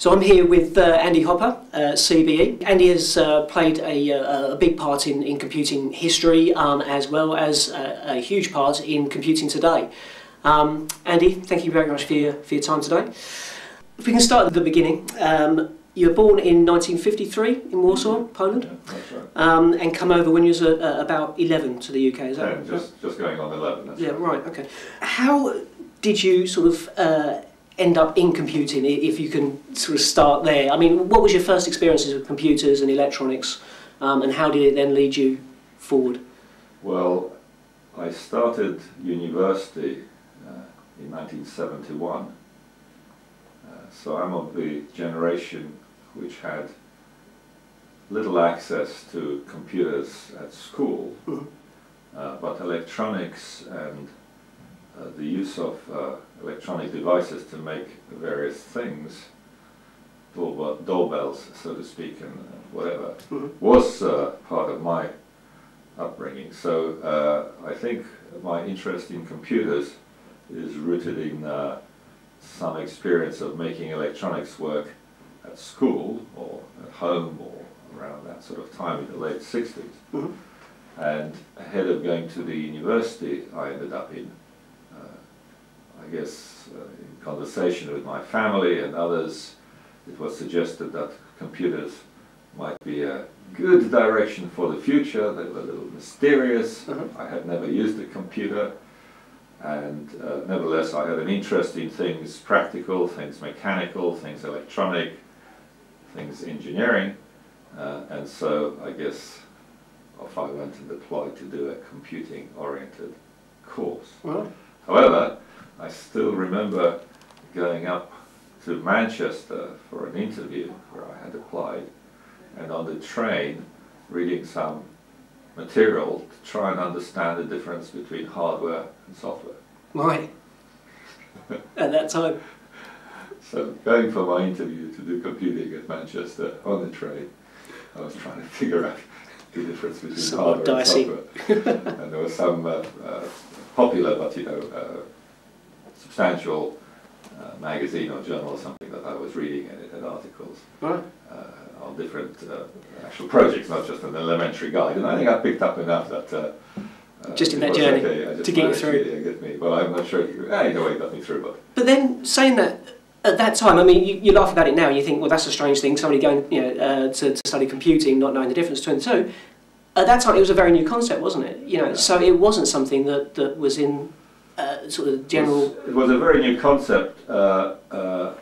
So I'm here with Andy Hopper, CBE. Andy has played a big part in computing history as well as a huge part in computing today. Andy, thank you very much for your time today. If we can start at the beginning. You were born in 1953 in Warsaw, Poland, yeah, that's right. And come over when you was about 11 to the UK, is that right? Just going on 11, that's yeah, right, okay. How did you sort of end up in computing, if you can sort of start there? I mean, what was your first experiences with computers and electronics, and how did it then lead you forward? Well, I started university in 1971, so I'm of the generation which had little access to computers at school, but electronics and the use of electronic devices to make various things, doorbells, so to speak, and whatever, was part of my upbringing. So I think my interest in computers is rooted in some experience of making electronics work at school or at home or around that sort of time in the late 60s. And ahead of going to the university, I ended up in I guess in conversation with my family and others, it was suggested that computers might be a good direction for the future. They were a little mysterious. I had never used a computer, and nevertheless I had an interest in things practical, things mechanical, things electronic, things engineering, and so I guess off I went and applied to do a computing-oriented course. However, I still remember going up to Manchester for an interview where I had applied, and on the train reading some material to try and understand the difference between hardware and software. Right. At that time. So going for my interview to do computing at Manchester on the train, I was trying to figure out the difference between Somewhat hardware dicey. and software. And there was some popular, but substantial magazine or journal or something that I was reading, and it had articles on different actual projects, not just an elementary guide. And I think I picked up enough that just in that journey to get you through. Get me. Well, I'm not sure. In a way, it got me through. But then saying that, at that time, I mean, you laugh about it now. You think, well, that's a strange thing. Somebody going, to study computing, not knowing the difference between the two. At that time, it was a very new concept, wasn't it? Yeah. So it wasn't something that was in sort of general. It was a very new concept to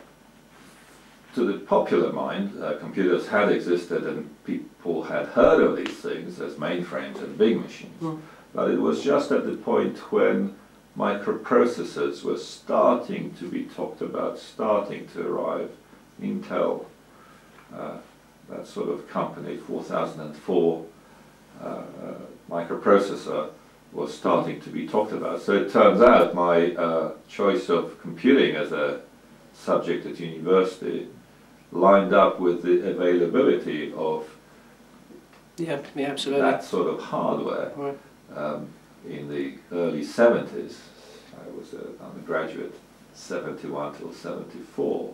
the popular mind. Computers had existed, and people had heard of these things as mainframes and big machines. But it was just at the point when microprocessors were starting to be talked about, starting to arrive. Intel, that sort of company, 4004 microprocessor, was starting to be talked about. So it turns out my choice of computing as a subject at university lined up with the availability of absolutely. that sort of hardware. In the early 70s, I was an undergraduate, 71 till 74,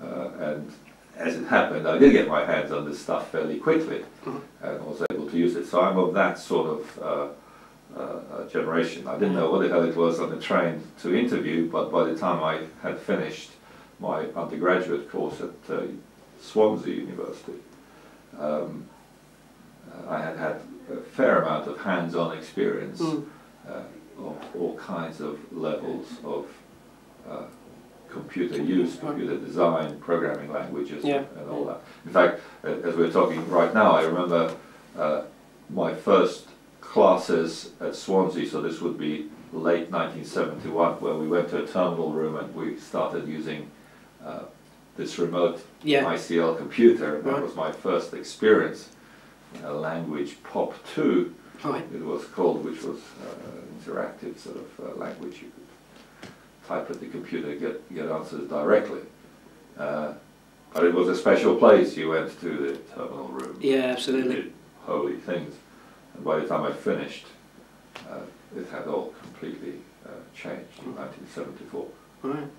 and as it happened, I did get my hands on this stuff fairly quickly, and was able to use it. So I'm of that sort of generation. I didn't know what the hell it was on the train to interview, but by the time I had finished my undergraduate course at Swansea University, I had had a fair amount of hands-on experience of all kinds of levels of computer use, computer design, programming languages, and all that. In fact, as we're talking right now, I remember my first classes at Swansea, so this would be late 1971, where we went to a terminal room and we started using this remote ICL computer. That was my first experience in a language POP2, it was called, which was interactive sort of language. You could type at the computer, get answers directly. But it was a special place. You went to the terminal room. Yeah, absolutely. Did holy things. And by the time I finished, it had all completely changed in 1974.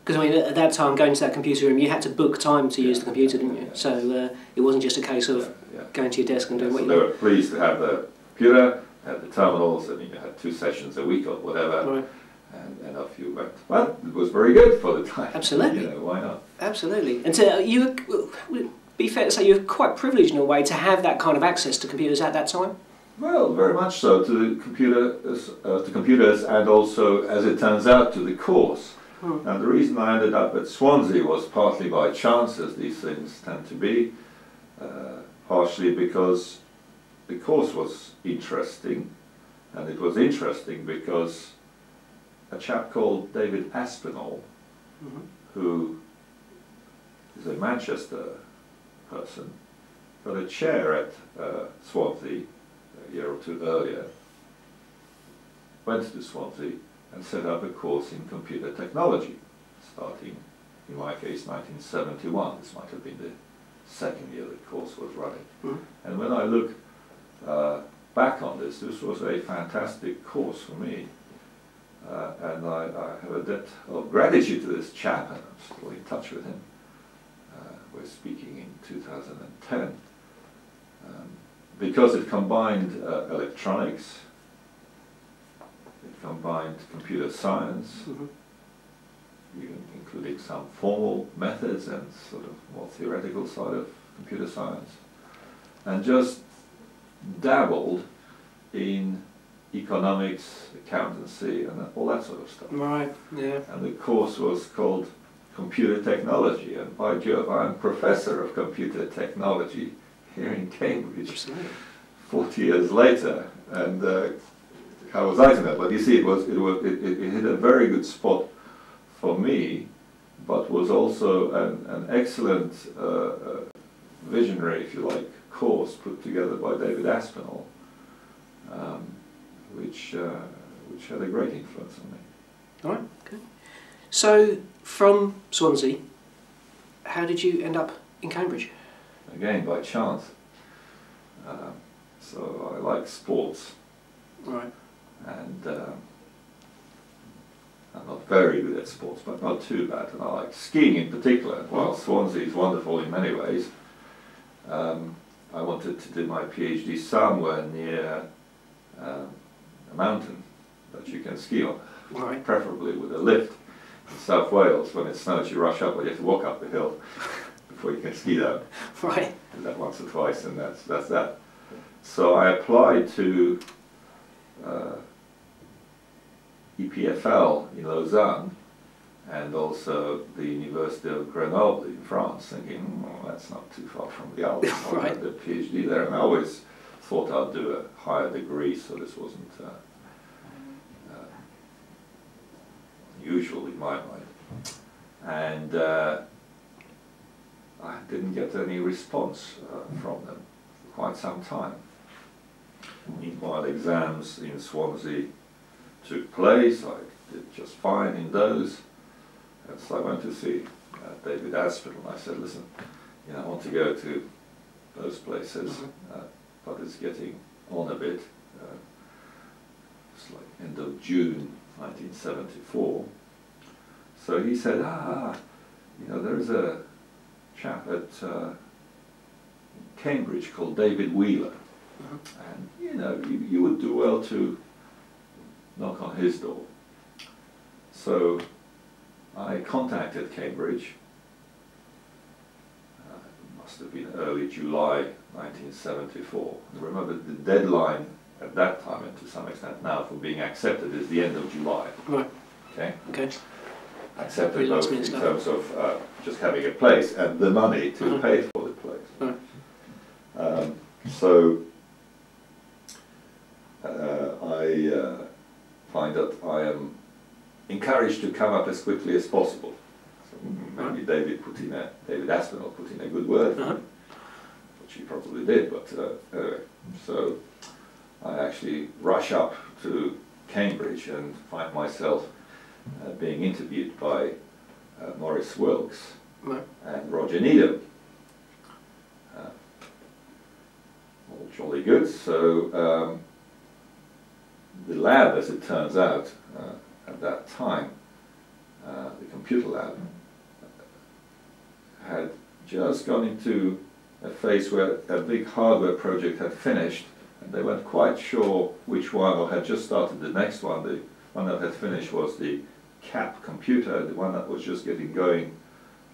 Because I mean, at that time, going to that computer room, you had to book time to use the computer, didn't you? So it wasn't just a case of going to your desk and doing what you They were pleased to have the computer, had the terminals, and you had 2 sessions a week or whatever, and off you went. Well, it was very good for the time. Absolutely. You know, why not? Absolutely. And so would it be fair to say you're quite privileged in a way to have that kind of access to computers at that time? Well, very much so, to computers, and also, as it turns out, to the course. And the reason I ended up at Swansea was partly by chance, as these things tend to be, partially because the course was interesting, and it was interesting because a chap called David Aspinall, who is a Manchester person, got a chair at Swansea a year or 2 earlier, went to Swansea and set up a course in computer technology, starting, in my case, 1971. This might have been the 2nd year the course was running. And when I look back on this was a fantastic course for me. And I have a debt of gratitude to this chap, and I'm still in touch with him. We're speaking in 2010. Because it combined electronics, it combined computer science, even including some formal methods and sort of more theoretical side of computer science, and just dabbled in economics, accountancy, and all that sort of stuff. Right, yeah. And the course was called Computer Technology, and by Jove, I'm Professor of Computer Technology here in Cambridge. Absolutely. 40 years later, and how was I to know? But you see, it hit a very good spot for me, but was also an excellent visionary, if you like, course put together by David Aspinall, which had a great influence on me. All right, okay. So, from Swansea, how did you end up in Cambridge? Again, by chance. So I like sports. Right. And I'm not very good at sports, but not too bad. And I like skiing in particular. While Swansea is wonderful in many ways, I wanted to do my PhD somewhere near a mountain that you can ski on, preferably with a lift. In South Wales, when it snows, you rush up, or you have to walk up the hill before you can ski down. Right. Do that once or twice, and that's that. So I applied to EPFL in Lausanne, and also the University of Grenoble in France, thinking, oh, that's not too far from the Alps. I had the PhD there, and I always thought I'd do a higher degree, so this wasn't unusual in my mind. And I didn't get any response from them for quite some time. Meanwhile, exams in Swansea took place. I did just fine in those. And so I went to see David Aspinall, and I said, listen, you know, I want to go to those places, but it's getting on a bit. It's like end of June 1974. So he said, you know, there's a chap at Cambridge called David Wheeler. And, you know, you would do well to knock on his door. So I contacted Cambridge. It must have been early July 1974. And remember, the deadline at that time, and to some extent now, for being accepted is the end of July. Right. Okay? Okay. Accepted both in terms of just having a place and the money to pay for the place. So I find that I am encouraged to come up as quickly as possible. So maybe David Aspinall put in a good word, which he probably did, but anyway. So I actually rush up to Cambridge and find myself being interviewed by Maurice Wilkes and Roger Needham. All jolly good. So the lab, as it turns out, at that time, the computer lab, had just gone into a phase where a big hardware project had finished, and they weren't quite sure which one, or had just started the next one. The one that had finished was the CAP computer. The one that was just getting going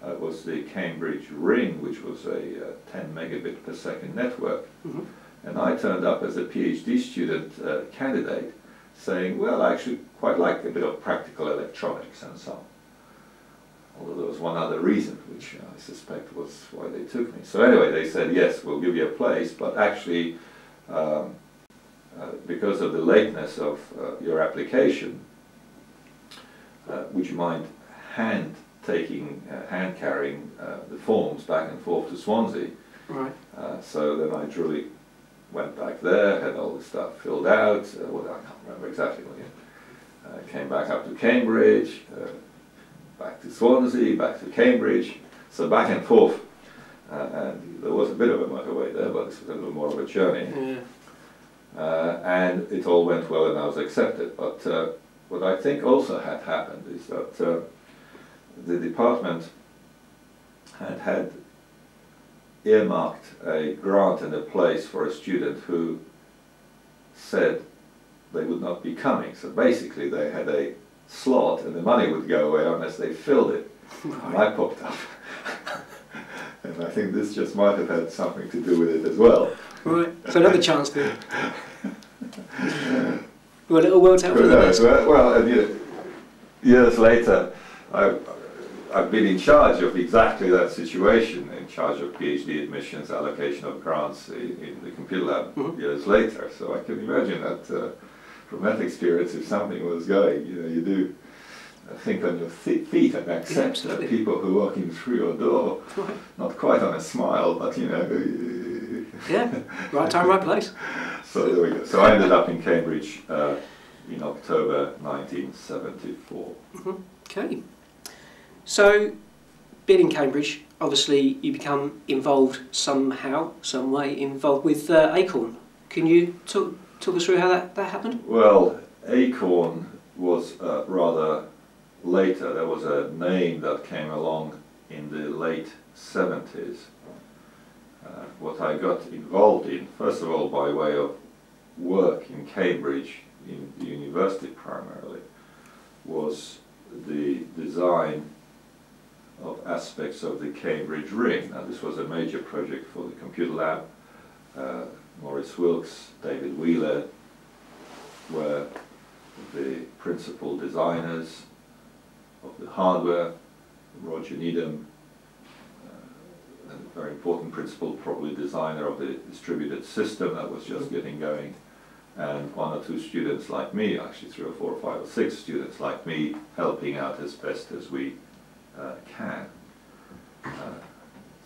was the Cambridge Ring, which was a 10 megabit per second network. Mm-hmm. And I turned up as a PhD student candidate, saying, well, I actually quite like a bit of practical electronics and so on. Although there was one other reason, which I suspect was why they took me. So anyway, they said, yes, we'll give you a place, but actually, because of the lateness of your application, would you mind hand carrying the forms back and forth to Swansea? Right. So then I truly went back there, had all the stuff filled out, well, I can't remember exactly what it came back up to Cambridge, back to Swansea, back to Cambridge, so back and forth. And there was a bit of a motorway there, but this was a little more of a journey. Yeah. And it all went well and I was accepted. But what I think also had happened is that the department had earmarked a grant and a place for a student who said they would not be coming. So basically they had a slot and the money would go away unless they filled it. Right. And I popped up. And I think this just might have had something to do with it as well. Right, so another chance then. Well, it all worked out for the best. Well, and years later, I've been in charge of exactly that situation, in charge of PhD admissions, allocation of grants in the computer lab years later. So I can imagine that from that experience, if something was going, you do think on your feet and accept that people who walk in through your door, not quite on a smile, but yeah, right time, right place. So there we go. So I ended up in Cambridge in October 1974. Okay. So, being in Cambridge, obviously you become involved somehow, some way involved with Acorn. Can you talk us through how that happened? Well, Acorn was rather later. There was a name that came along in the late 70s. What I got involved in, first of all by way of work in Cambridge, in the university primarily, was the design of aspects of the Cambridge Ring. Now this was a major project for the computer lab. Maurice Wilkes, David Wheeler were the principal designers of the hardware. Roger Needham, a very important principal, probably designer of the distributed system that was just getting going, and one or two students like me, actually 3 or 4 or 5 or 6 students like me, helping out as best as we can.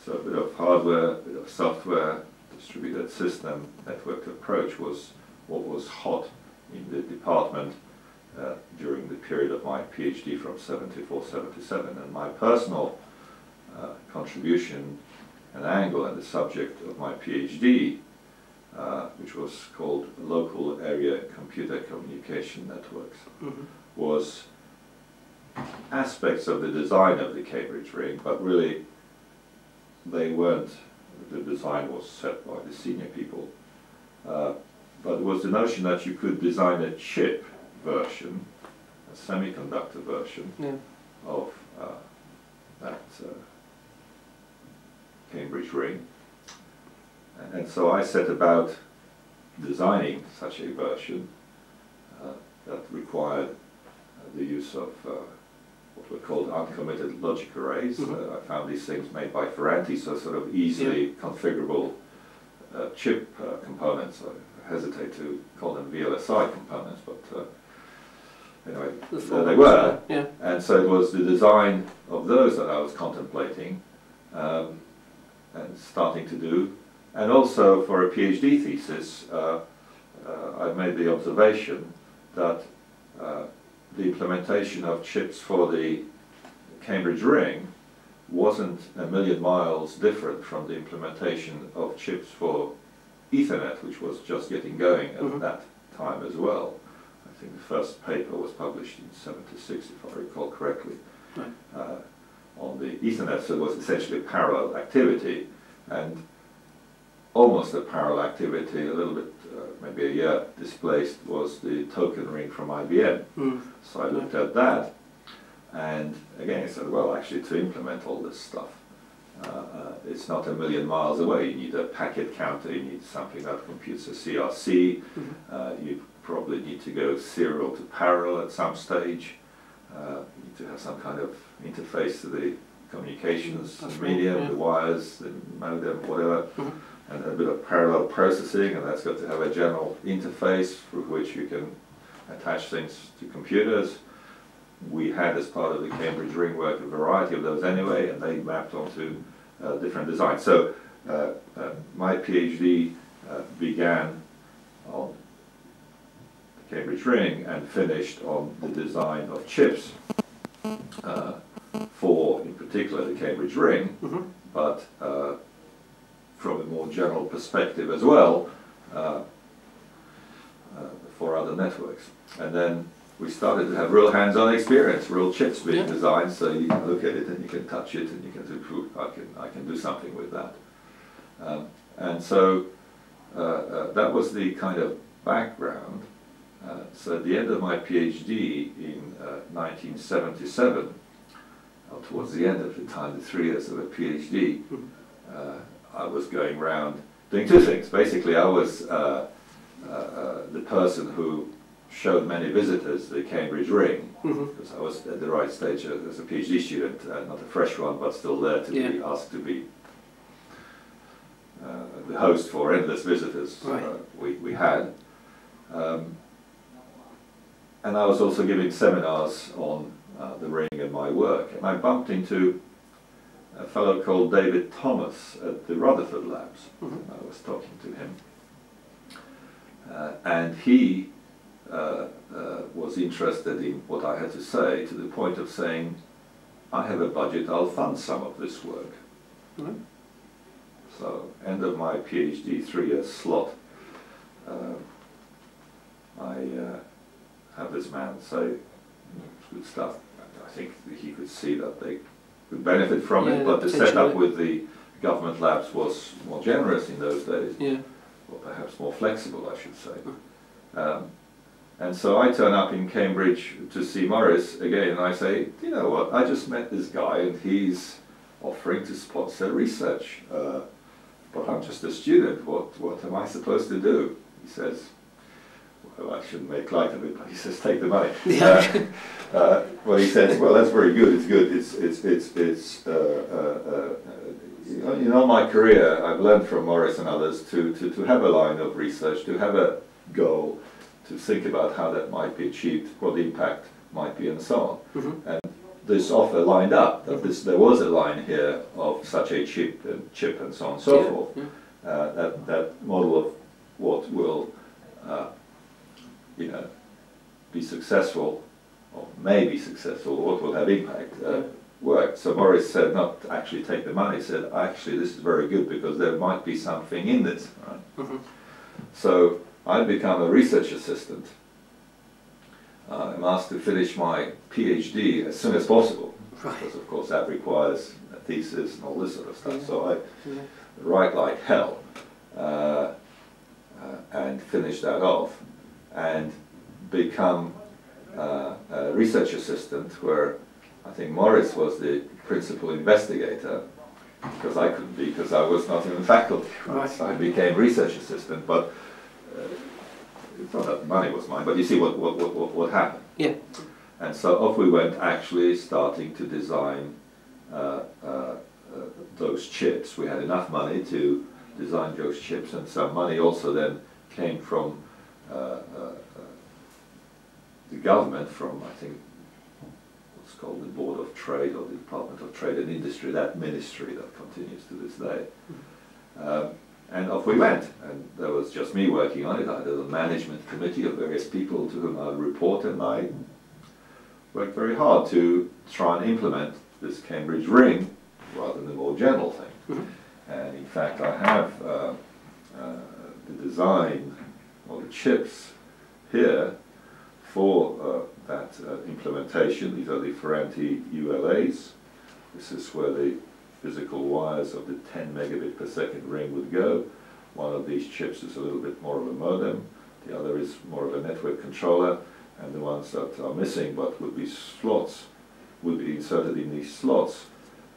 So a bit of hardware, a bit of software, distributed system, networked approach was what was hot in the department during the period of my PhD from 74-77, and my personal contribution and angle and the subject of my PhD, which was called Local Area Computer Communication Networks, was aspects of the design of the Cambridge Ring, but really they weren't, the design was set by the senior people, but it was the notion that you could design a chip version, a semiconductor version of that Cambridge Ring. And so I set about designing such a version that required the use of what were called uncommitted logic arrays. I found these things made by Ferranti, so sort of easily configurable chip components. I hesitate to call them VLSI components, but anyway, there they were. And so it was the design of those that I was contemplating and starting to do. And also for a PhD thesis, I made the observation that the implementation of chips for the Cambridge Ring wasn't a million miles different from the implementation of chips for Ethernet, which was just getting going at that time as well. I think the first paper was published in '76, if I recall correctly. Right. On the Ethernet, so it was essentially a parallel activity, and almost a parallel activity, a little bit, maybe a year displaced, was the token ring from IBM. So I looked at that, and again I said, well, actually to implement all this stuff, it's not a million miles away. You need a packet counter, you need something that computes a CRC, you probably need to go serial to parallel at some stage, you need to have some kind of interface to the communications medium, the wires, the modem, whatever, and a bit of parallel processing, and that's got to have a general interface through which you can attach things to computers. We had, as part of the Cambridge ring work, a variety of those anyway, and they mapped onto different designs. So my PhD began on the Cambridge ring and finished on the design of chips for, in particular, the Cambridge ring, but from a more general perspective as well, for other networks. And then we started to have real hands-on experience, real chips being designed, so you can look at it and you can touch it and you can do, I can do something with that. And so that was the kind of background. So at the end of my PhD in 1977, towards the end of the time, the 3 years of a PhD, I was going around doing two things. Basically, I was the person who showed many visitors the Cambridge ring, because I was at the right stage as a PhD student, not a fresh one, but still there to be asked to be the host for endless visitors we had. And I was also giving seminars on the ring and my work, and I bumped into a fellow called David Thomas at the Rutherford Labs. I was talking to him, and he was interested in what I had to say, to the point of saying, I have a budget, I'll fund some of this work. So, end of my PhD 3-year slot, I have this man say, good stuff. I think he could see that they could benefit from it, but the setup with the government labs was more generous in those days, or perhaps more flexible, I should say. And so I turn up in Cambridge to see Morris again, and I say, you know what, I just met this guy and he's offering to sponsor research, but I'm just a student, what am I supposed to do? He says, well, I shouldn't make light of it, but he says, take the money. Well, he says, well, that's very good, it's good, in all my career, I've learned from Morris and others to have a line of research, to have a goal, to think about how that might be achieved, what the impact might be, and so on. And this offer lined up, that there was a line here of such a chip and so on and so forth. That model of what will be successful, or may be successful, what will have impact, worked. So Morris said, not actually take the money, he said, actually this is very good because there might be something in this. Right? So I've become a research assistant. I'm asked to finish my PhD as soon as possible, because of course that requires a thesis and all this sort of stuff. So I write like hell and finish that off and become a research assistant, where I think Morris was the principal investigator, because I couldn't be, because I was not in the faculty. So I became research assistant, but it's not that money was mine, but you see what happened. And so off we went, actually starting to design those chips. We had enough money to design those chips, and some money also then came from the government, from I think what's called the Board of Trade, or the Department of Trade and Industry, that ministry that continues to this day. And off we went, and there was just me working on it. I had a management committee of various people to whom I would report, and I worked very hard to try and implement this Cambridge ring rather than a more general thing. And in fact, I have the design, or the chips here, for that implementation. These are the Ferranti ULAs. This is where the physical wires of the 10 megabit per second ring would go. One of these chips is a little bit more of a modem, the other is more of a network controller, and the ones that are missing but would be slots, would be inserted in these slots,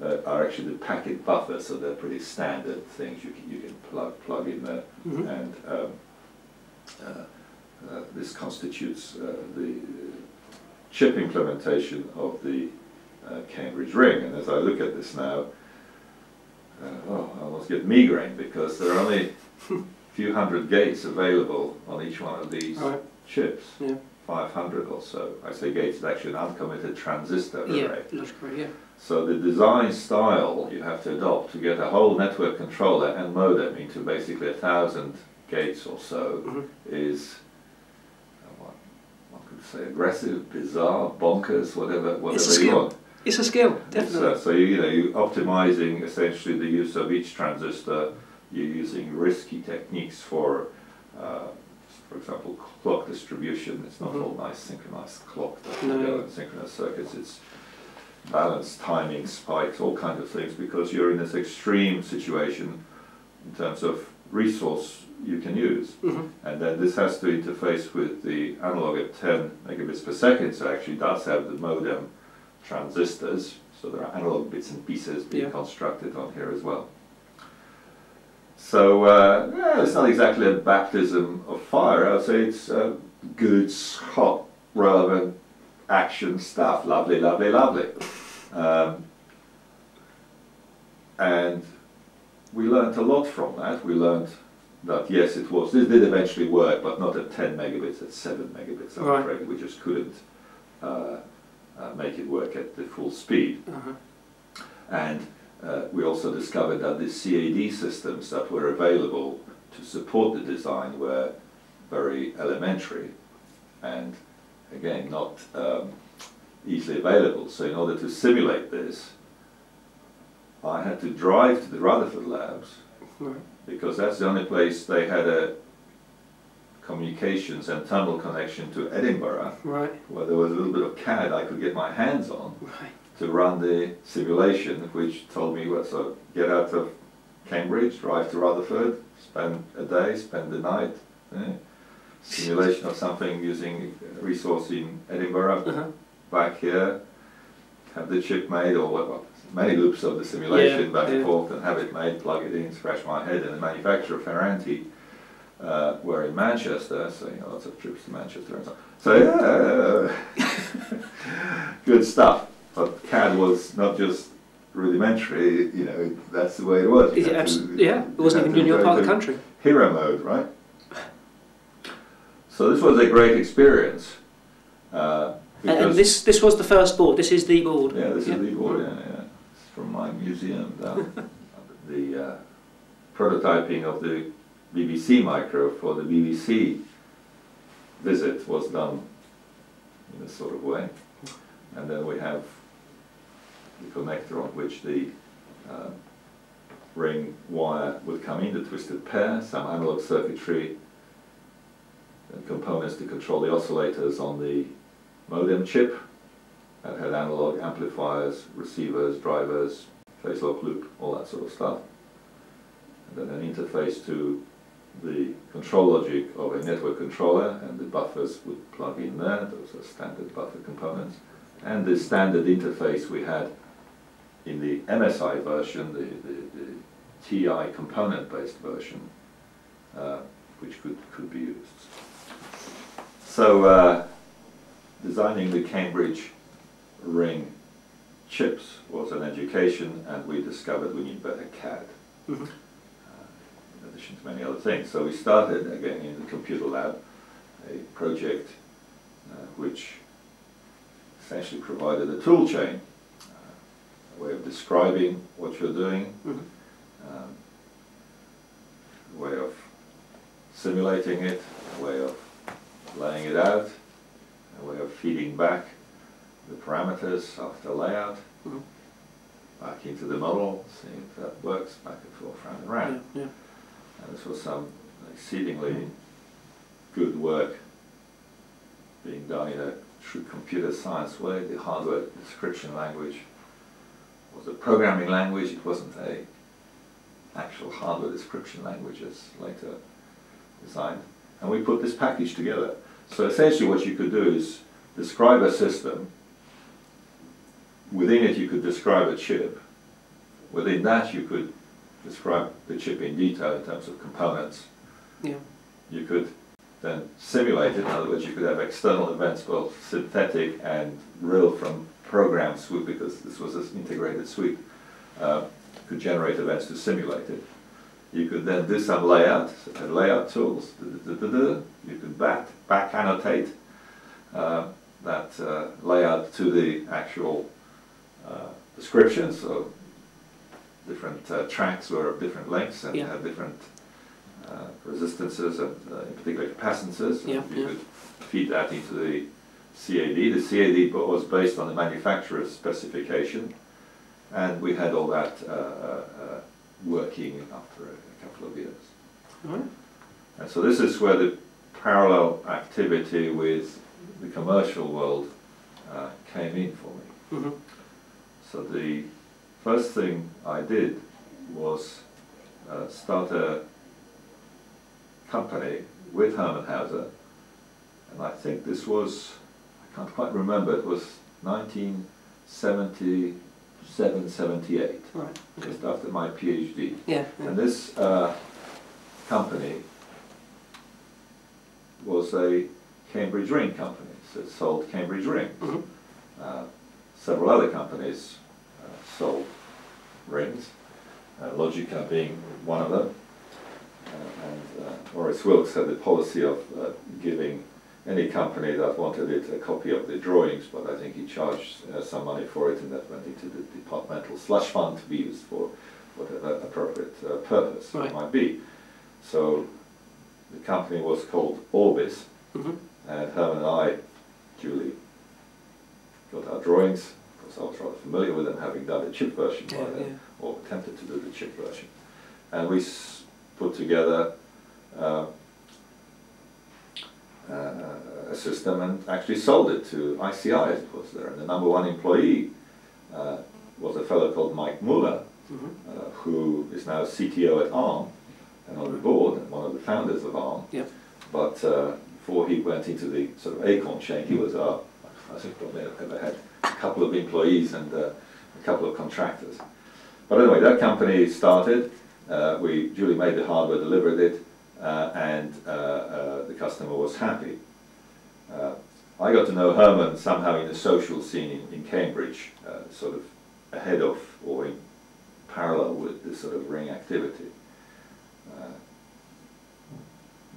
are actually the packet buffers, so they're pretty standard things you can plug in there. Mm-hmm. And this constitutes the chip implementation of the Cambridge ring. And as I look at this now, I almost get migraine, because there are only a few hundred gates available on each one of these chips. Yeah. 500 or so. I say gates, it's actually an uncommitted transistor array. Logically, yeah. So the design style you have to adopt to get a whole network controller and modem into basically 1,000 gates or so is, one could say, aggressive, bizarre, bonkers, whatever you want. It's a skill, definitely. So you're optimizing essentially the use of each transistor. You're using risky techniques for example, clock distribution. It's not all nice synchronized clock that you go in synchronous circuits. It's balance, timing, spikes, all kinds of things, because you're in this extreme situation in terms of resource you can use. And then this has to interface with the analog at 10 megabits per second, so it actually does have the modem transistors, so there are analog bits and pieces being constructed on here as well. So it's not exactly a baptism of fire. I would say it's good, hot, relevant action stuff. Lovely, lovely, lovely. And we learned a lot from that. We learned that yes, this did eventually work, but not at 10 megabits, at 7 megabits. I'm afraid we just couldn't make it work at the full speed. And we also discovered that the CAD systems that were available to support the design were very elementary and, again, not easily available. So in order to simulate this, I had to drive to the Rutherford labs, because that's the only place they had a communications and tunnel connection to Edinburgh, where there was a little bit of CAD I could get my hands on to run the simulation, which told me, well, so get out of Cambridge, drive to Rutherford, spend a day, spend the night, simulation of something using a resource in Edinburgh, back here, have the chip made, or many loops of the simulation back and forth, and have it made, plug it in, scratch my head. And the manufacturer, Ferranti, were in Manchester, so lots of trips to Manchester and so on. So good stuff. But CAD was not just rudimentary, that's the way it was. It wasn't even in your part of the country. Hero mode, right? So this was a great experience. And this was the first board. This is the board. Yeah, this is the board. Yeah. It's from my museum down. The prototyping of the BBC micro for the BBC visit was done in this sort of way. And then we have the connector on which the ring wire would come in, the twisted pair, some analog circuitry and components to control the oscillators on the modem chip that had analog amplifiers, receivers, drivers, phase lock loop, all that sort of stuff. And then an interface to the control logic of a network controller, and the buffers would plug in there. Those are standard buffer components. And the standard interface we had in the MSI version, the TI component-based version, which could be used. So designing the Cambridge ring chips was an education, and we discovered we need better CAD, in addition to many other things. So we started, again, in the computer lab, a project which essentially provided a tool chain, a way of describing what you're doing, a way of simulating it, a way of laying it out, a way of feeding back the parameters after layout, back into the model, seeing if that works, back and forth, round and round. And this was some exceedingly good work being done in a true computer science way. The hardware description language was a programming language. It wasn't a actual hardware description language as later designed. And we put this package together. So essentially what you could do is describe a system. Within it you could describe a chip. Within that you could describe the chip in detail in terms of components. Yeah. You could then simulate it. In other words, you could have external events, both synthetic and real from program suite, because this was an integrated suite. Could generate events to simulate it. You could then do some layout tools. You could back annotate that layout to the actual description. So different tracks were of different lengths and had different resistances and in particular capacitances. You could feed that into the CAD. The CAD was based on the manufacturer's specification, and we had all that working after a couple of years. Right. And so this is where the parallel activity with the commercial world came in for me. Mm-hmm. So the first thing I did was start a company with Hermann Hauser, and I think this was, I can't quite remember, it was 1977, 78, right. just after my PhD. Yeah. And this company was a Cambridge ring company, so it sold Cambridge rings. Mm-hmm. Several other companies sold rings, Logica being one of them. And Maurice Wilks had the policy of giving any company that wanted it a copy of the drawings, but I think he charged some money for it, and that went into the departmental slush fund to be used for whatever appropriate purpose it might be. So the company was called Orbis, and Herman and I duly got our drawings. Of course, I was rather familiar with them, having done the chip version by then, or attempted to do the chip version. And we put together a system and actually sold it to ICI, as it was there. And the number one employee was a fellow called Mike Muller, who is now CTO at ARM and on the board and one of the founders of ARM. Yep. But before he went into the sort of Acorn chain, he was I think probably ever had a couple of employees and a couple of contractors. But anyway, that company started. We duly made the hardware, delivered it, and the customer was happy. I got to know Herman somehow in the social scene in Cambridge, sort of ahead of or in parallel with this sort of ring activity.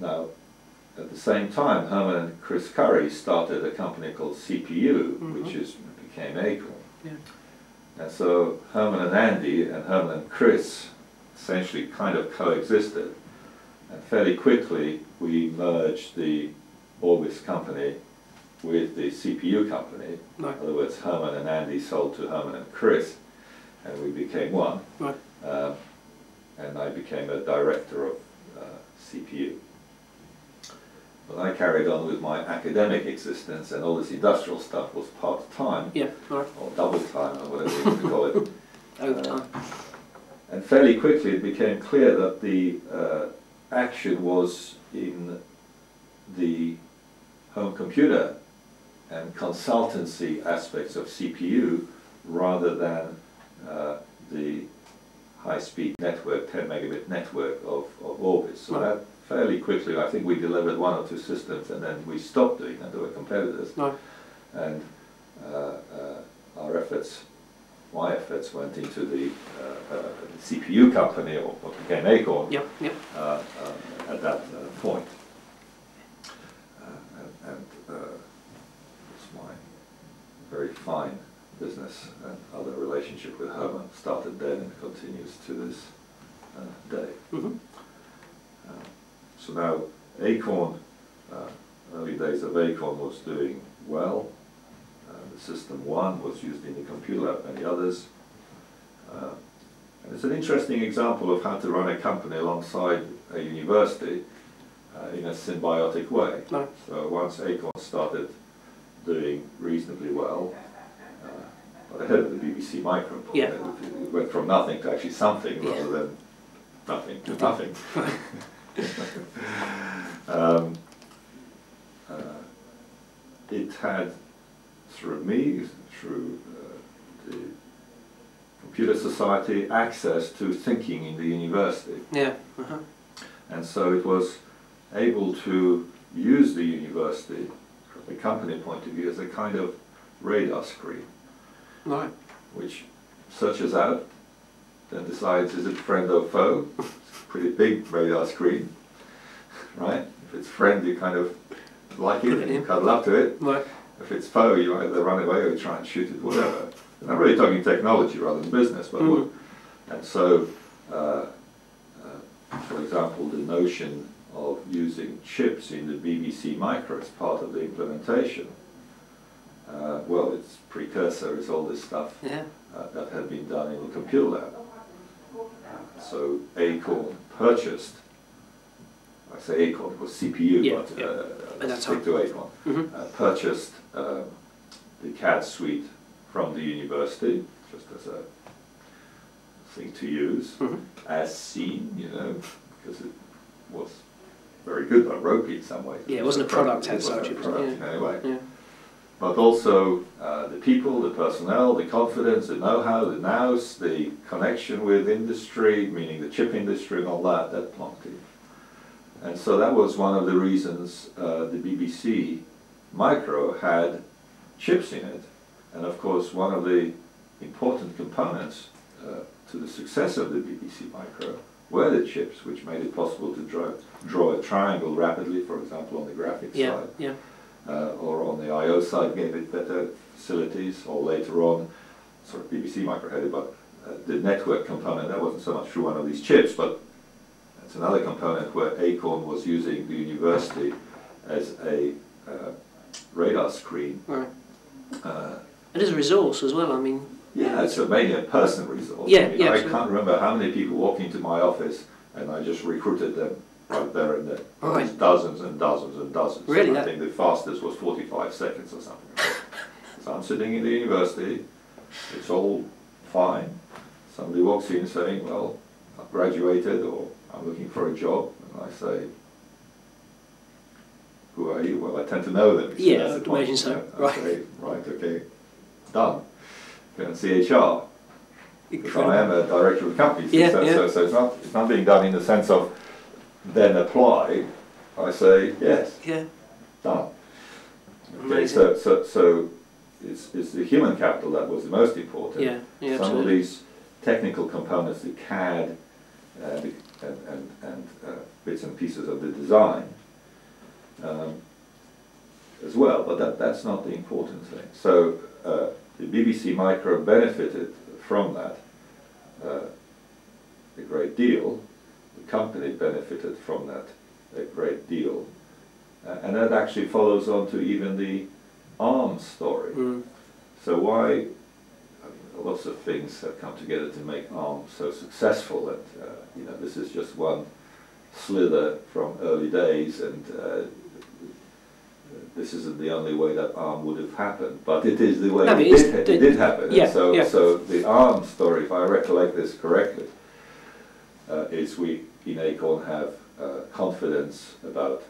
Now, at the same time, Herman and Chris Curry started a company called CPU, which became Acorn. Yeah. And so Herman and Andy and Herman and Chris essentially kind of coexisted, and fairly quickly we merged the Orbis company with the CPU company. Right. In other words, Herman and Andy sold to Herman and Chris, and we became one. Right. And I became a director of CPU. But I carried on with my academic existence, and all this industrial stuff was part-time, or double-time, or whatever you want to call it. Overtime. And fairly quickly it became clear that the action was in the home computer and consultancy aspects of CPU rather than the high-speed network, 10 megabit network of Orbis. So that fairly quickly, I think we delivered one or two systems and then we stopped doing that. There were competitors. And our efforts, my efforts went into the CPU company, or what became Acorn, at that point. And it's my very fine business and other relationship with Herman started then and continues to this day. So now Acorn, early days of Acorn was doing well. The System 1 was used in the computer like many others. And it's an interesting example of how to run a company alongside a university in a symbiotic way. So once Acorn started doing reasonably well, but ahead of the BBC Micro. Yeah. It went from nothing to actually something rather than nothing to nothing. It had, through me, through the Computer Society, access to thinking in the university. Yeah. And so it was able to use the university, from a company point of view, as a kind of radar screen. Right. Which searches out, then decides is it friend or foe. It's a pretty big radar screen, right? If it's friend, you kind of like it and you cuddle up to it. Right. If it's foe, you either run away or try and shoot it, whatever. And I'm really talking technology rather than business, but and so, for example, the notion of using chips in the BBC Micro as part of the implementation. Well, its precursor is all this stuff that had been done in the computer lab. So Acorn purchased, I say Acorn, it was CPU, but let's stick to Acorn, purchased the CAD suite from the university, just as a thing to use, as seen, you know, because it was very good but ropey in some ways. Yeah, it wasn't a product as such. It wasn't a product anyway. Yeah. But also the people, the personnel, the confidence, the know-how, the nous, the connection with industry, meaning the chip industry and all that, that plunked in. And so that was one of the reasons the BBC Micro had chips in it. And of course, one of the important components to the success of the BBC Micro were the chips, which made it possible to draw a triangle rapidly, for example, on the graphics side. Yeah. Or on the I/O side, gave it better facilities, or later on, sort of BBC Micro had it, but the network component, that wasn't so much through one of these chips, but that's another component where Acorn was using the university as a radar screen. Right. It is a resource as well, I mean. Yeah, it's mainly a personal resource. Yeah, I mean, yeah, I can't remember how many people walked into my office and I just recruited them right there and then. Right. Dozens and dozens and dozens. Really? And I think the fastest was 45 seconds or something. So I'm sitting in the university, it's all fine. Somebody walks in saying, well, I've graduated or I'm looking for a job, and I say, who are you? Well, I tend to know them. Yeah, I'd imagine so. Right. Okay, right, okay, done. Go and see HR. Because I am a director of companies, so it's not being done in the sense of then apply. I say yes, done. Okay, so it's the human capital that was the most important. Yeah, Some absolutely. of these technical components, the CAD and bits and pieces of the design as well, but that's not the important thing. So the BBC Micro benefited from that a great deal. The company benefited from that a great deal. And that actually follows on to even the ARM story. So why, I mean, lots of things have come together to make ARM so successful, and you know, this is just one slither from early days, and this isn't the only way that ARM would have happened, but it is the way it did happen. Yeah, and so the ARM story, if I recollect this correctly, is we in Acorn have confidence about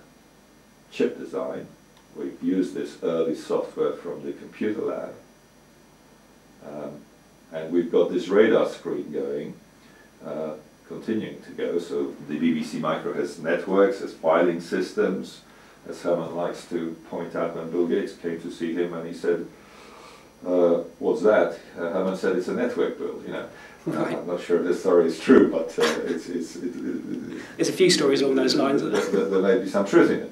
chip design. We've used this early software from the computer lab, and we've got this radar screen going, continuing to go. So the BBC Micro has networks, has filing systems, as Herman likes to point out. When Bill Gates came to see him and he said, what's that? Herman said, it's a network build, you know. Right. I'm not sure if this story is true, but there's a few stories along those lines. There may be some truth in it.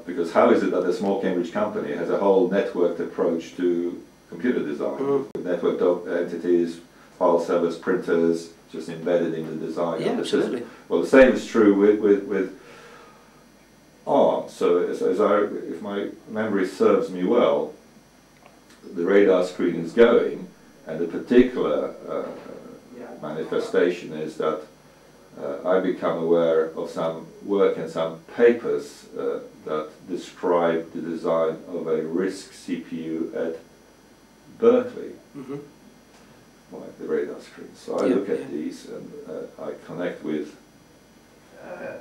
Because how is it that a small Cambridge company has a whole networked approach to computer design, with networked entities, file servers, printers, just embedded in the design? Yeah, absolutely. Well, the same is true with ARM. So if my memory serves me well, the radar screen is going, and the particular manifestation is that I become aware of some work and some papers that describe the design of a RISC CPU at Berkeley, like the radar screen. So I look at these and I connect with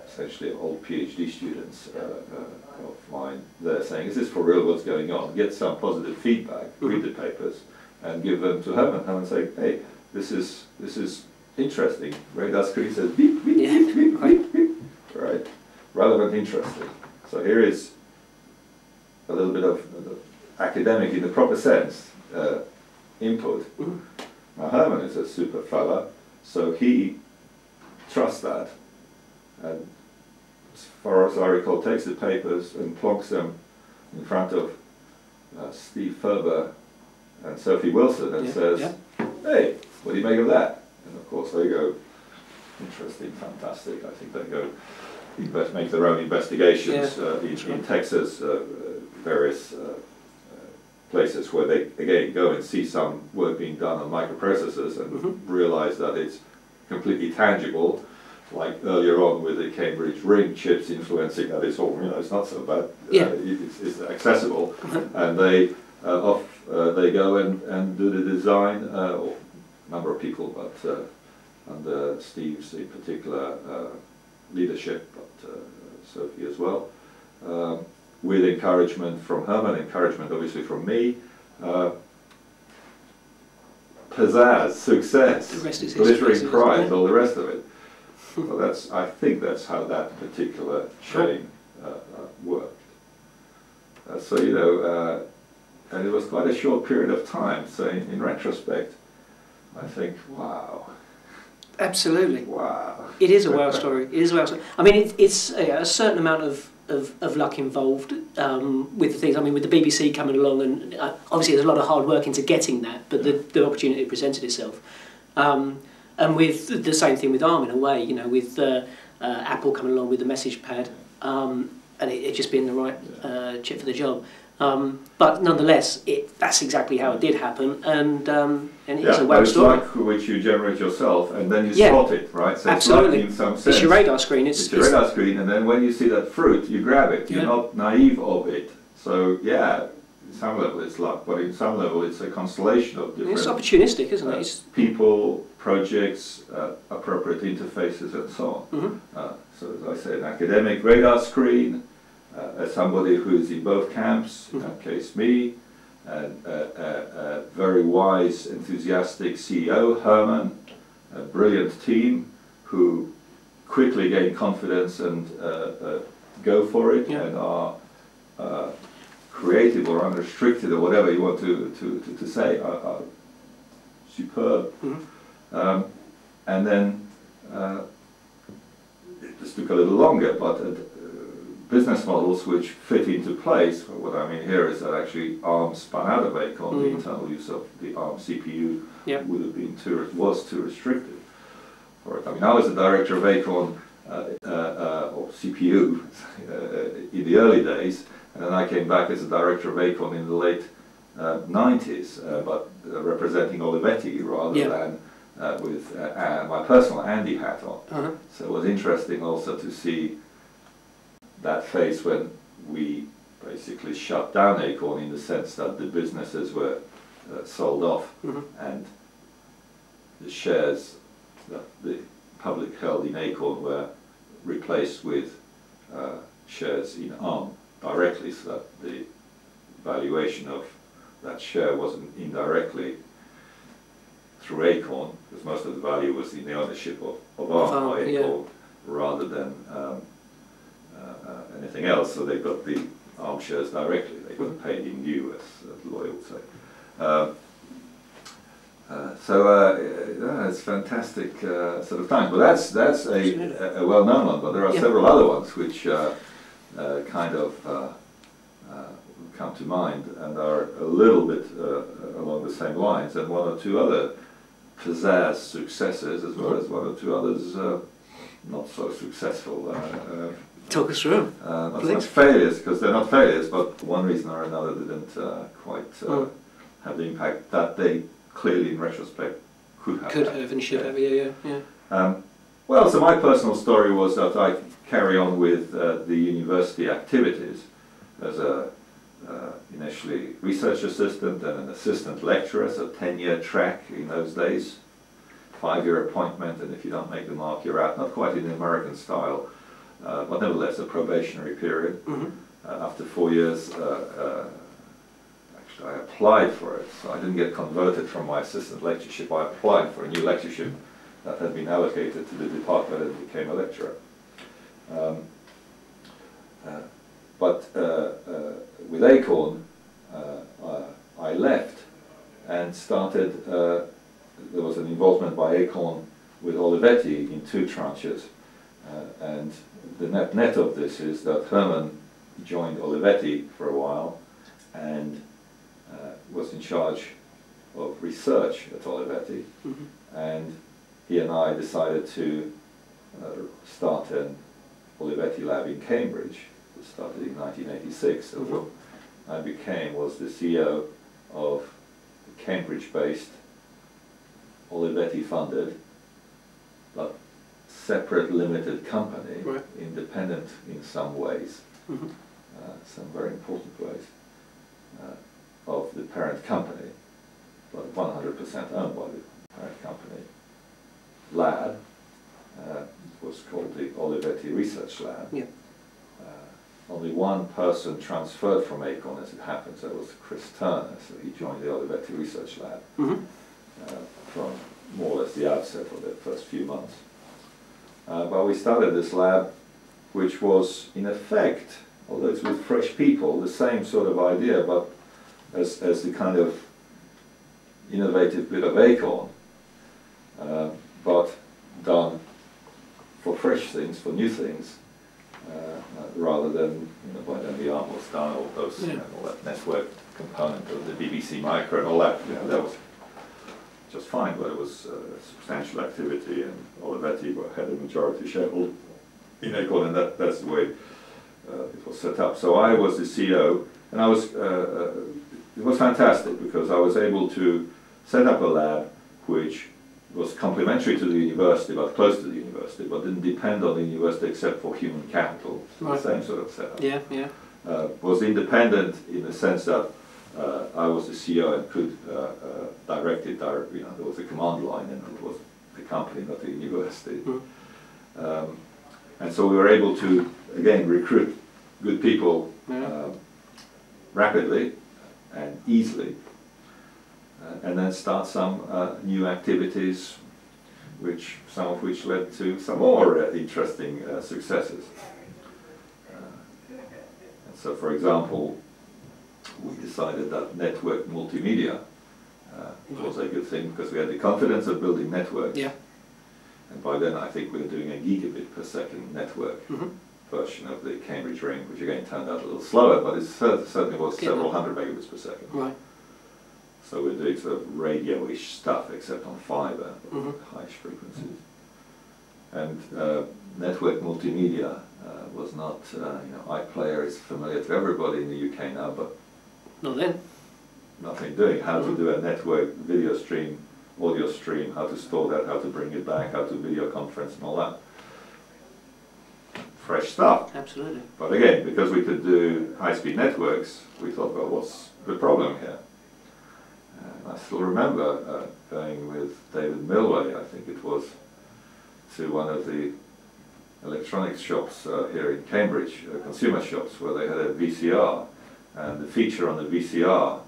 essentially old PhD students of mine. They're saying, is this for real, what's going on? Get some positive feedback, read the papers, and give them to Herman. Herman say, hey, this is interesting. Radar screen says beep, beep, beep, beep, beep, beep. Right? Relevant, interesting. So here is a little bit of academic, in the proper sense, input. Now Herman is a super fella, so he trusts that, and as far as I recall, takes the papers and plonks them in front of Steve Ferber and Sophie Wilson and says, hey, what do you make of that? And of course they go, interesting, fantastic. I think they go make their own investigations in Texas, various places where they again go and see some work being done on microprocessors and realize that it's completely tangible, like earlier on with the Cambridge ring chips influencing that. It's all, it's not so bad, it's accessible, and they go and do the design, or a number of people, but under Steve's in particular leadership, but Sophie as well, with encouragement from Herman, encouragement obviously from me, pizzazz, success, glittering prize, all the rest of it. Well, I think that's how that particular chain worked. So and it was quite a short period of time. So in retrospect, I think, wow. Absolutely. Wow. It is a wow story. It is a wow story. I mean, it's a certain amount of luck involved with the things. I mean, with the BBC coming along, and obviously there's a lot of hard work into getting that, but the opportunity presented itself. And with the same thing with ARM in a way, with Apple coming along with the message pad, and it just being the right chip for the job. But nonetheless, that's exactly how it did happen, and it's a wow story. It's like which you generate yourself, and then you spot it, right? So absolutely. It's like in some sense. It's your radar screen. It's your radar screen, and then when you see that fruit, you grab it. You're not naive of it. So in some level it's luck, but in some level it's a constellation of different. It's opportunistic, isn't it? People, projects, appropriate interfaces, and so on. So as I say, an academic radar screen. As somebody who is in both camps, in that case me, and a very wise, enthusiastic CEO, Herman, a brilliant team who quickly gain confidence and go for it and are creative or unrestricted or whatever you want to say, are superb. And then it just took a little longer, but business models which fit into place. What I mean here is that actually ARM spun out of Acorn. The internal use of the ARM CPU would have been was too restricted for it. I mean, I was the director of Acorn or CPU in the early days, and then I came back as the director of Acorn in the late 90s, but representing Olivetti rather than with my personal Andy hat on. So it was interesting also to see that phase when we basically shut down Acorn, in the sense that the businesses were sold off and the shares that the public held in Acorn were replaced with shares in ARM directly, so that the valuation of that share wasn't indirectly through Acorn, because most of the value was in the ownership of ARM by Acorn rather than anything else. So they got the ARM shares directly. They got paid in lieu, as the lawyer would say. It's fantastic sort of times. But that's a well-known one. But there are several other ones which kind of come to mind and are a little bit along the same lines, and one or two other pizzazz successes, as well as one or two others not so successful. Talk us through them. Not so much failures, because they're not failures, but for one reason or another didn't quite have the impact that they clearly, in retrospect, could have. Could have and should have, well, so my personal story was that I carry on with the university activities as a initially research assistant, then an assistant lecturer, so 10-year track in those days, 5-year appointment, and if you don't make the mark, you're out. Not quite in the American style, but nevertheless a probationary period. After 4 years, actually I applied for it, so I didn't get converted from my assistant lectureship. I applied for a new lectureship that had been allocated to the department and became a lecturer. But with Acorn, I left and started, there was an involvement by Acorn with Olivetti in 2 tranches. And the net of this is that Herman joined Olivetti for a while and was in charge of research at Olivetti. And he and I decided to start an Olivetti lab in Cambridge. It started in 1986. So what I became was the CEO of a Cambridge-based, Olivetti-funded, but separate limited company, independent in some ways, some very important ways, of the parent company, but 100% owned by the parent company. Lab, it was called the Olivetti Research Lab. Only one person transferred from Acorn, as it happens. That was Chris Turner, so he joined the Olivetti Research Lab from more or less the outset of the first few months. But we started this lab, which was in effect, although it's with fresh people, the same sort of idea, but as the kind of innovative bit of Acorn, but done for fresh things, for new things, rather than, by then the arm was done, all those, all that network component of the BBC Micro and all that, that was just fine, but it was substantial activity, and Olivetti had a majority shareholder in Acorn, and that's the way it was set up. So I was the CEO, and I was, it was fantastic because I was able to set up a lab which was complementary to the university, but close to the university, but didn't depend on the university except for human capital. The same sort of setup. Was independent in the sense that I was the CEO and could direct it directly. There was a command line, and it was the company, not the university. And so we were able to, again, recruit good people rapidly and easily. And then start some new activities, some of which led to some more interesting successes. And so, for example, we decided that network multimedia was a good thing because we had the confidence of building networks. And by then I think we were doing a gigabit per second network version of the Cambridge ring, which again turned out a little slower, but it certainly was several hundred megabits per second. So we're doing sort of radio-ish stuff, except on fiber, high frequencies. And network multimedia was not, iPlayer is familiar to everybody in the UK now, but not then. Nothing doing. How to do a network video stream, audio stream, how to store that, how to bring it back, how to video conference and all that. Fresh stuff. Absolutely. But again, because we could do high-speed networks, we thought, well, what's the problem here? I still remember going with David Milway, I think it was, to one of the electronics shops here in Cambridge, consumer shops, where they had a VCR, and the feature on the VCR,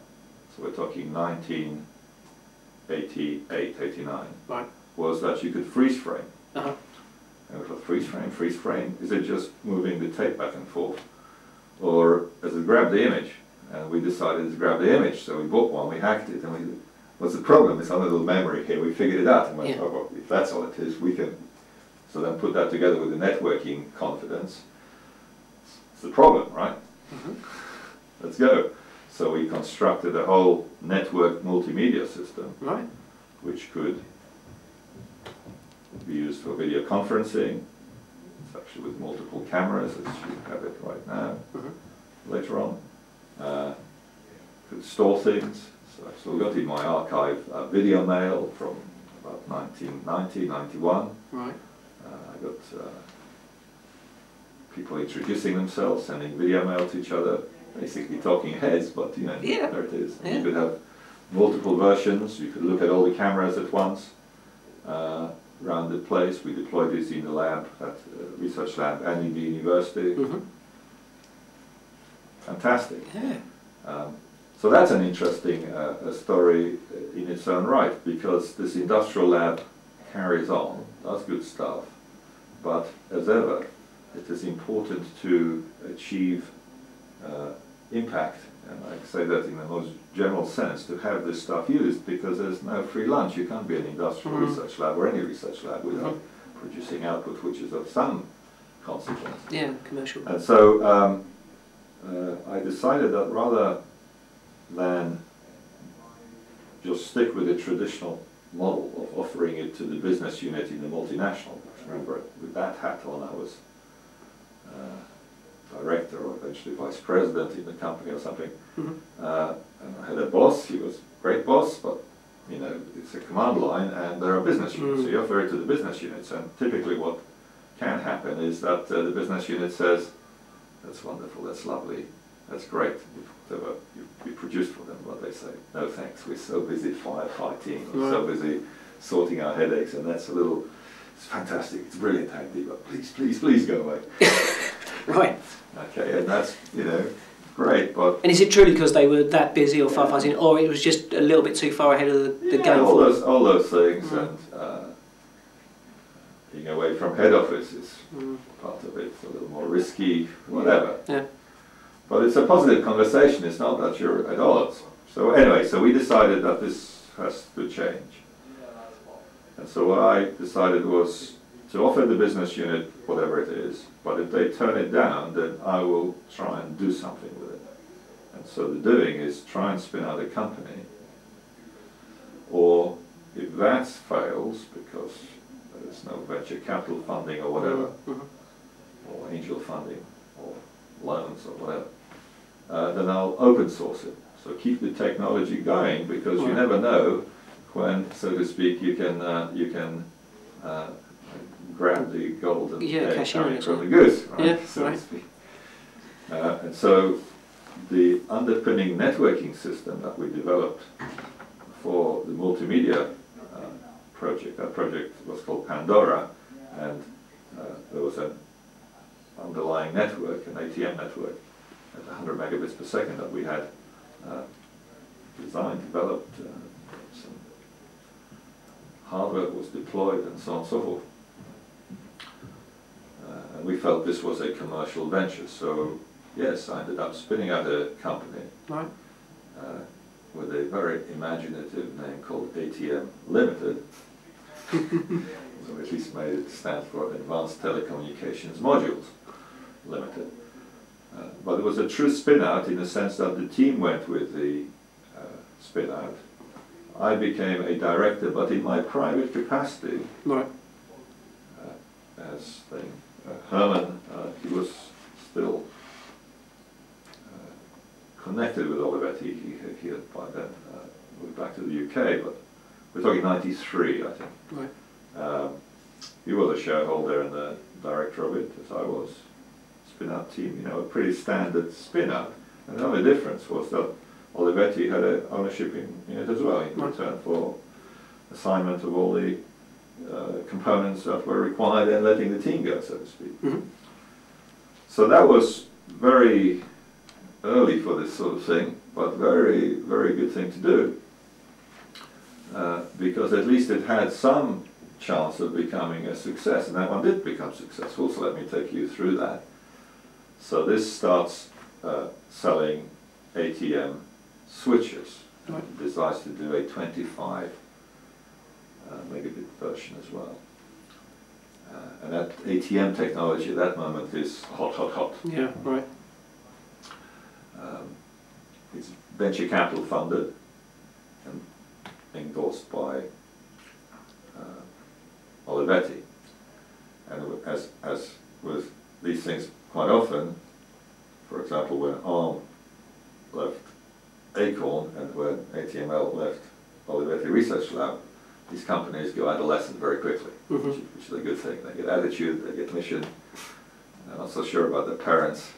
so we're talking 1988, 89, was that you could freeze frame. And we thought, freeze frame, is it just moving the tape back and forth? Or does it grab the image? And we decided to grab the image, so we bought one, we hacked it, and we, what's the problem? It's on a little memory here, we figured it out, and went, oh, well, if that's all it is, we can, so then put that together with the networking confidence. It's the problem, right? Let's go. So we constructed a whole network multimedia system, which could be used for video conferencing. It's actually with multiple cameras, as you have it right now, later on. Could store things, so I've still got in my archive video mail from about 1990, 91. I got people introducing themselves, sending video mail to each other. basically talking heads, but you know, yeah. there it is. Yeah. You could have multiple versions, you could look at all the cameras at once around the place. We deployed this in the lab, that research lab, and in the university. Mm-hmm. Fantastic. Yeah. So that's an interesting story in its own right, because this industrial lab carries on, does good stuff, but as ever, it is important to achieve impact, and I say that in the most general sense, to have this stuff used, because there's no free lunch. You can't be an industrial research lab or any research lab without producing output which is of some consequence. Yeah, commercial. And so I decided that rather than just stick with the traditional model of offering it to the business unit in the multinational, remember with that hat on I was director or eventually vice president in the company or something. And I had a boss. He was a great boss, but you know, it's a command line and there are business units, so you offer it to the business units, and typically what can happen is that the business unit says, that's wonderful, that's lovely, that's great, whatever you produced for them, but they say, no thanks, we're so busy firefighting, we're so busy sorting our headaches, and that's a little, it's fantastic, it's brilliant, Andy, but please go away. Right. Okay, and that's, you know, great, but... And is it truly because they were that busy or firefighting, or it was just a little bit too far ahead of the game? all those things, and being away from head office is part of it, a little more risky, whatever. Yeah. But it's a positive conversation, it's not that you're at odds. So anyway, so we decided that this has to change. And so what I decided was to offer the business unit whatever it is, but if they turn it down, then I will try and do something with it. And so the doing is try and spin out a company, or if that fails, because there's no venture capital funding or whatever, or angel funding, or loans or whatever, then I'll open source it. So keep the technology going, because you never know when, so to speak, you can grab the golden egg coming from the goose, right? Yeah, so to speak. And so the underpinning networking system that we developed for the multimedia project, that project was called Pandora, and there was an underlying network, an ATM network at 100 megabits per second that we had designed, developed, some hardware was deployed, and so on and so forth. And we felt this was a commercial venture, so yes, I ended up spinning out a company with a very imaginative name called ATM Limited. So at least made it stand for Advanced Telecommunications Modules Limited. But it was a true spin-out in the sense that the team went with the spin-out. I became a director, but in my private capacity. Right. As Herman, he was still connected with Olivetti. He had by then moved back to the UK, but we're talking 93, I think. Right. He was a shareholder and the director of it, as I was. Spin-out team, you know, a pretty standard spin-out. And the only difference was that Olivetti had an ownership in it as well, in return for assignment of all the components that were required and letting the team go, so to speak. So that was very early for this sort of thing, but very, very good thing to do, because at least it had some chance of becoming a success, and that one did become successful, so let me take you through that. So this starts selling ATM switches. It decides to do a 25 megabit version as well. And that ATM technology at that moment is hot. Yeah, right. It's venture capital funded and endorsed by Olivetti. And as with these things quite often, for example, when ARM left Acorn and when ATML left Olivetti Research Lab, these companies go adolescent very quickly, which is a good thing. They get attitude, they get mission. They're not so sure about their parents.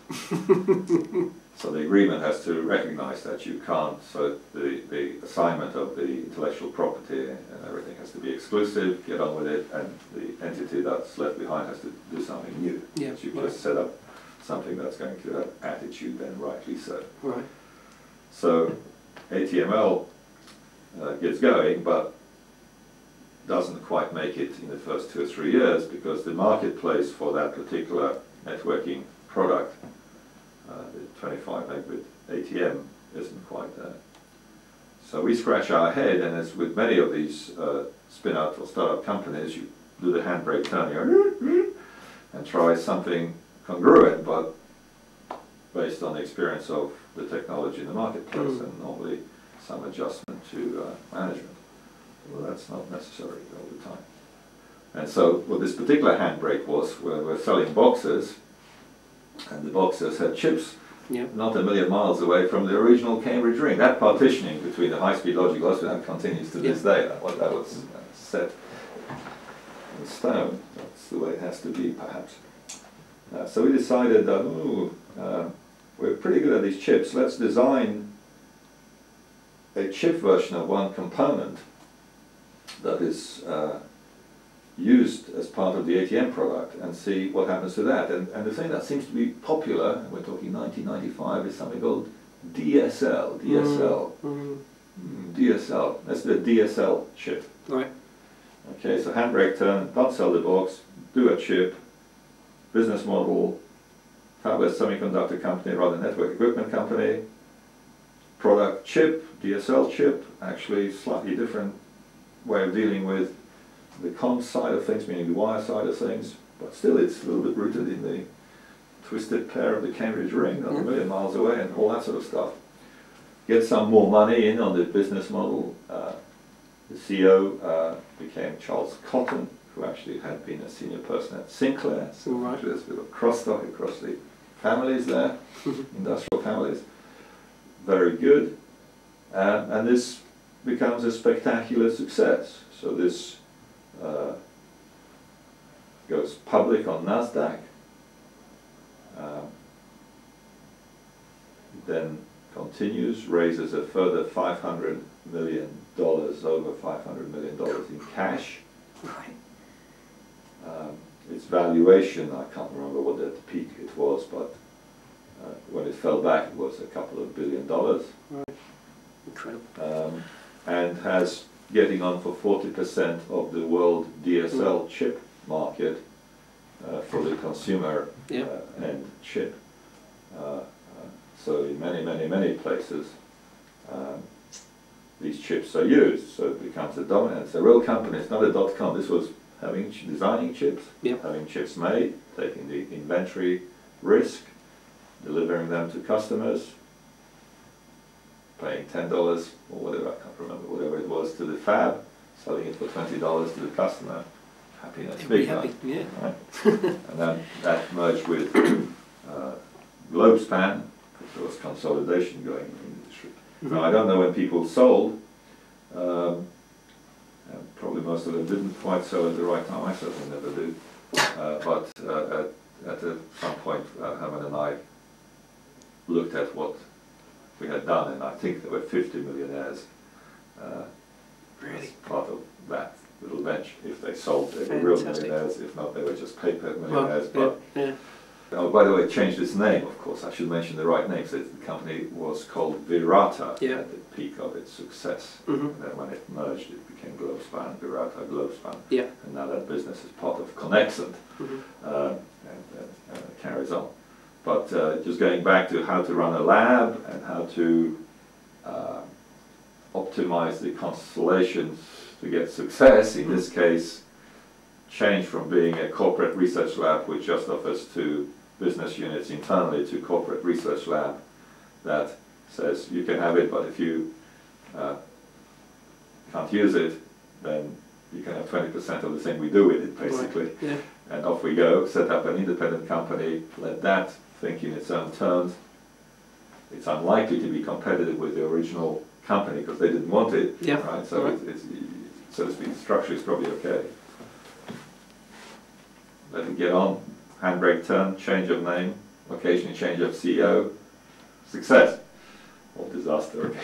So the agreement has to recognize that you can't, so the assignment of the intellectual property and everything has to be exclusive, get on with it, and the entity that's left behind has to do something new. Yeah, You right. just set up something that's going to have attitude, then rightly so. Right. So HTML gets going, but doesn't quite make it in the first 2 or 3 years because the marketplace for that particular networking product, the 25 megabit ATM, isn't quite there. So we scratch our head, and as with many of these spin-out or startup companies, you do the handbrake turn, you and try something congruent, but based on the experience of the technology in the marketplace and normally some adjustment to management. Well, that's not necessary all the time. And so what this particular handbrake was, we're selling boxes, and the boxes had chips not a million miles away from the original Cambridge ring. That partitioning between the high-speed logic logic that continues to this day. That was set in stone. That's the way it has to be, perhaps. So we decided that, we're pretty good at these chips. Let's design a chip version of one component that is used as part of the ATM product and see what happens to that. And the thing that seems to be popular, and we're talking 1995, is something called DSL. DSL. That's the DSL chip. Right. Okay, so handbrake turn, don't sell the box, do a chip, business model, fabless semiconductor company rather than network equipment company, product chip, DSL chip, actually slightly different way of dealing with the comms side of things, meaning the wire side of things, but still it's a little bit rooted in the twisted pair of the Cambridge ring, not a million miles away, and all that sort of stuff. Get some more money in on the business model. The CEO became Charles Cotton, who actually had been a senior person at Sinclair, so actually there's a bit of crosstalk across the families there, industrial families. Very good. And this becomes a spectacular success. So this goes public on NASDAQ, then continues, raises a further $500 million, over $500 million in cash. Right. Its valuation, I can't remember what at the peak it was, but when it fell back it was a couple of $1 billion. Right. Incredible. And has getting on for 40% of the world DSL chip market for the consumer end chip. So in many places these chips are used, so it becomes a dominant. It's a real company, it's not a .com. This was designing chips, having chips made, taking the inventory risk, delivering them to customers, paying $10 or whatever, I can't remember, whatever it was, to the fab, selling it for $20 to the customer. Happiness, big happy, right? And then that merged with Globespan, because there was consolidation going in the industry. Now I don't know when people sold, and probably most of them didn't quite sell at the right time, I certainly never do, but at some point Herman and I looked at what we had done, and I think there were 50 millionaires really? as part of that little bench. If they sold, they were real millionaires. If not, they were just paper millionaires. Well, Oh, by the way, it changed its name, of course. I should mention the right name. So the company was called Virata at the peak of its success. And then when it merged, it became Globespan, Virata, Globespan. And now that business is part of Connexent and carries on. But just going back to how to run a lab and how to optimize the constellations to get success, in this case, change from being a corporate research lab which just offers to business units internally to corporate research lab that says you can have it, but if you can't use it, then you can have 20% of the thing we do with it, basically. Right. And off we go, set up an independent company, let that think in its own terms. It's unlikely to be competitive with the original company because they didn't want it, right? So it's so to speak, structure is probably okay. Let it get on, handbrake turn, change of name, occasionally change of CEO, success or disaster.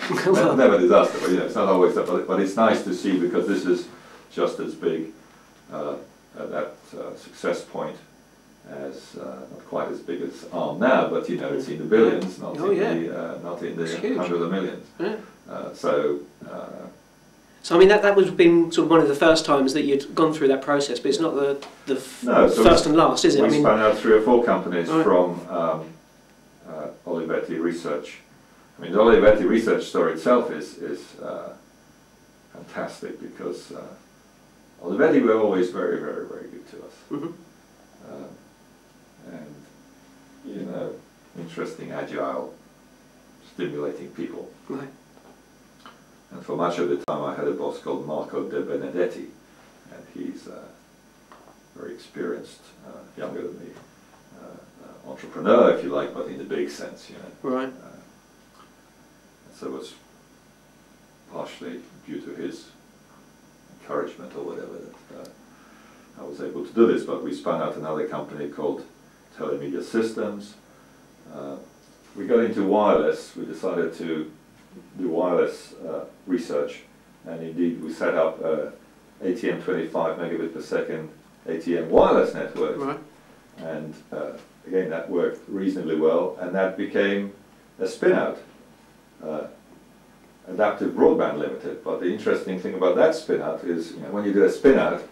Never disaster, but it's not always that. But it's nice to see, because this is just as big at that success point as not quite as big as ARM now, but it's in the billions, not in the hundreds of millions. Yeah. So I mean that would have been sort of one of the first times that you'd gone through that process, but it's not the first and last, is it? We spun out 3 or 4 companies from Olivetti Research. I mean, the Olivetti Research story itself is fantastic, because Olivetti were always very, very, very good to us. Mm-hmm. And interesting, agile, stimulating people. Right. And for much of the time I had a boss called Marco De Benedetti, and he's very experienced, younger than me, entrepreneur, if you like, but in the big sense, Right. So it was partially due to his encouragement or whatever that I was able to do this, but we spun out another company called Telemedia Systems. We got into wireless. We decided to do wireless research, and indeed we set up ATM 25 megabit per second ATM wireless network. Right. And again, that worked reasonably well, and that became a spin-out, Adaptive Broadband Limited. But the interesting thing about that spin-out is, when you do a spin-out,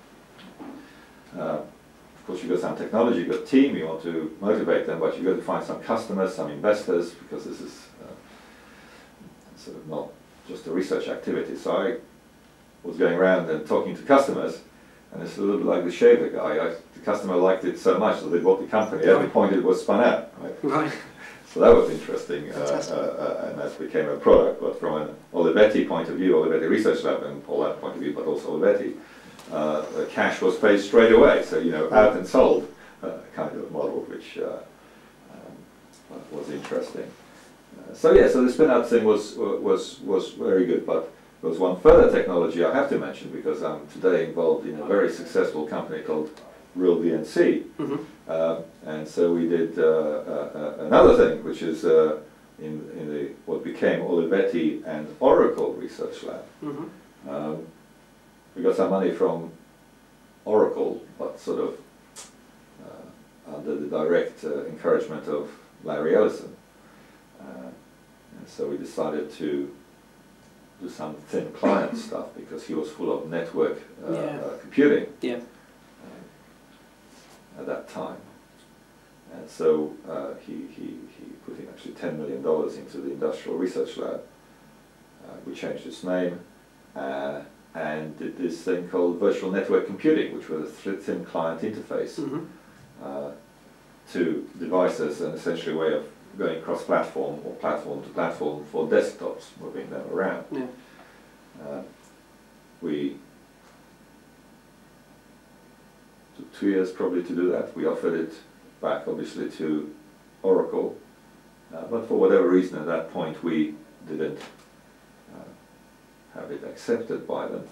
of course you've got some technology, you've got a team, you want to motivate them, but you've got to find some customers, some investors, because this is sort of not just a research activity. So I was going around and talking to customers, and it's a little bit like the shaver guy. The customer liked it so much that they bought the company at the point it was spun out. Right. So that was interesting, and that became a product. But from an Olivetti point of view, Olivetti Research Lab and all that point of view, but also Olivetti, the cash was paid straight away. So out and sold kind of model, which was interesting. So the spin-out thing was very good. But there was one further technology I have to mention, because I'm today involved in a very successful company called Real VNC. Mm-hmm. And so we did another thing, which is in what became Olivetti and Oracle Research Lab. Mm-hmm. We got some money from Oracle, but sort of under the direct encouragement of Larry Ellison. And so we decided to do some thin client stuff, because he was full of network computing at that time. And so he put in actually $10 million into the Industrial Research Lab. We changed its name and did this thing called virtual network computing, which was a thin client interface to devices, and essentially a way of going cross-platform or platform to platform for desktops, moving them around. Yeah. We took 2 years probably to do that. We offered it back obviously to Oracle, but for whatever reason at that point we didn't have it accepted by them,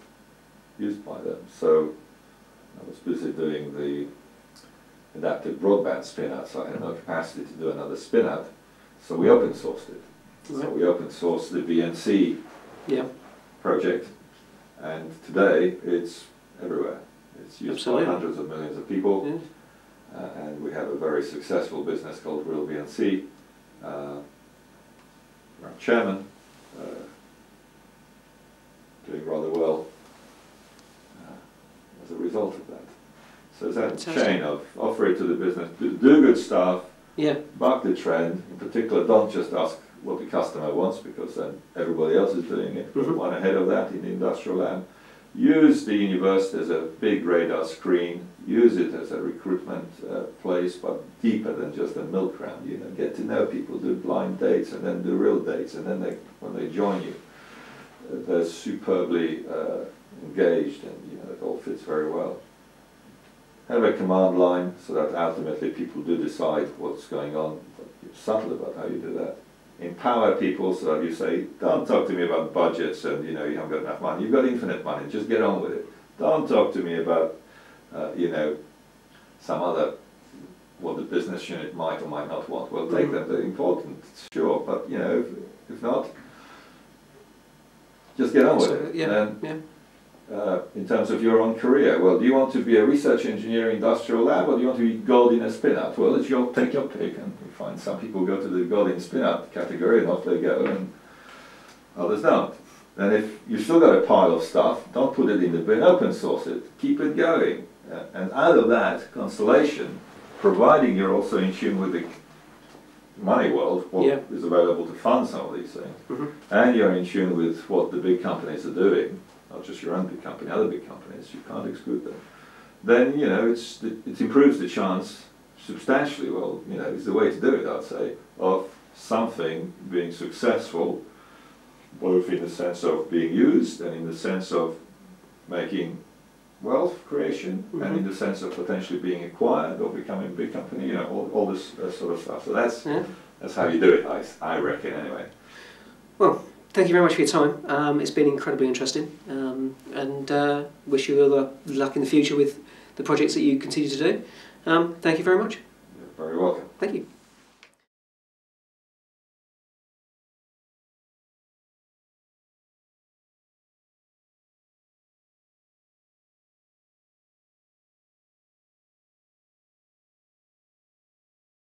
used by them. So I was busy doing the adaptive broadband spin-out, so I had no capacity to do another spin-out. So we open sourced it. Right. So we open sourced the VNC project, and today it's everywhere. It's used by hundreds of millions of people, and we have a very successful business called Real VNC. Our chairman doing rather well as a result of that. So it's that chain of offer it to the business, do good stuff, buck the trend. In particular, don't just ask what the customer wants, because then everybody else is doing it. One ahead of that in the industrial lab. Use the university as a big radar screen. Use it as a recruitment place, but deeper than just a milk round. Get to know people, do blind dates, and then do real dates, and then when they join you, they're superbly engaged, and it all fits very well. Have a command line so that ultimately people do decide what's going on, but you're subtle about how you do that. Empower people so that you say, don't talk to me about budgets and you haven't got enough money. You've got infinite money, just get on with it. Don't talk to me about some other what the business unit might or might not want. Well, take them, they're important, sure, but you know, if not, just get on with it. In terms of your own career, well, do you want to be a research engineer in industrial lab, or do you want to be gold in a spin-out? Well, it's take your pick, and you find some people go to the gold in spin-out category, and off they go, and others don't. And if you've still got a pile of stuff, don't put it in the bin, open source it, keep it going. And out of that constellation, providing you're also in tune with the money world, what is available to fund some of these things, and you're in tune with what the big companies are doing, not just your own big company, other big companies, you can't exclude them, then, you know, it improves the chance substantially, well, you know, is the way to do it, I'd say, of something being successful, both in the sense of being used and in the sense of making wealth creation, and in the sense of potentially being acquired or becoming a big company, you know, all this sort of stuff. So that's how you do it, I reckon, anyway. Well, thank you very much for your time. It's been incredibly interesting, and wish you all the luck in the future with the projects that you continue to do. Thank you very much. You're very welcome. Thank you.